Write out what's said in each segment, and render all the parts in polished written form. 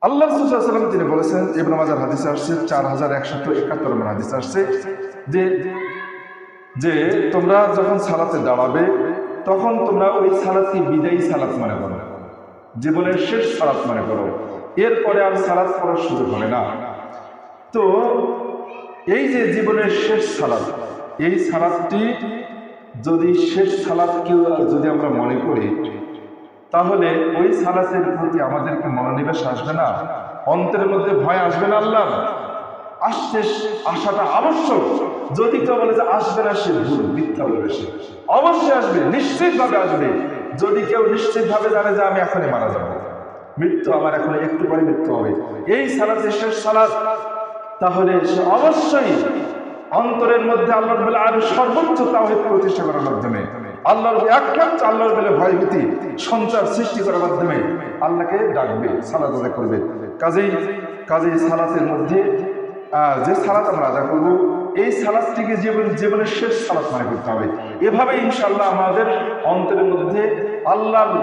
আল্লাহ রাসূল সাল্লাল্লাহু আলাইহি ওয়াসাল্লাম তিনি বলেছেন, ইবনে মাজাহ হাদিসে আসছে 4171 নম্বর হাদিসে আসছে যে যে তোমরা যখন সালাতে দাঁড়াবে তখন তোমরা ওই সালাতকে বিদায়ী সালাত মনে করো, জীবনের শেষ সালাত মনে করো, এরপরে আর সালাত পড়ার সুযোগ হবে না। তো এই যে জীবনের শেষ সালাত, এই সালাতটি যদি শেষ সালাত কেউ যদি আমরা মনে করি, তাহলে ওই সালাতের প্রতি আমাদেরকে মনোনিবেশ আসবে না, অন্তরের মধ্যে ভয় আসবে না। আল্লাহ আসাটা আবশ্যক। যদি কেউ বলে যে আসবে না, সে ভুল, মিথ্যা বলবে। সে অবশ্যই আসবে, নিশ্চিতভাবে আসবে। যদি কেউ নিশ্চিতভাবে জানে যে আমি এখনই মারা যাবো, মৃত্যু আমার এখন একটু পরে মৃত্যু হবে, এই সালাতে শেষ সালাত, তাহলে সে অবশ্যই অন্তরের মধ্যে আল্লাহর বলে আরো সর্বোচ্চ তাওহীদ প্রতিষ্ঠা করার মাধ্যমে, আল্লাহর একমাত্র আল্লাহর বলে ভয়ভীতি সঞ্চার সৃষ্টি করার মাধ্যমে আল্লাহকে ডাকবে, সালাত আদায় করবে। কাজেই সালাতের মধ্যে যে সালাত আমরা আদায় করবো, এই সালাতটিকে জীবনের শেষ সালাত মনে করতে হবে। এভাবে ইনশাআল্লাহ আমাদের অন্তরের মধ্যে আল্লাহর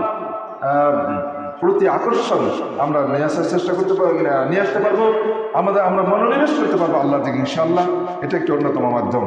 প্রতি আকর্ষণ আমরা নিয়ে আসার চেষ্টা করতে পারবো, নিয়ে আসতে পারবো, আমরা মনোনিবেশ করতে পারবো আল্লাহর দিকে ইনশাআল্লাহ। এটা একটি অন্যতম মাধ্যম।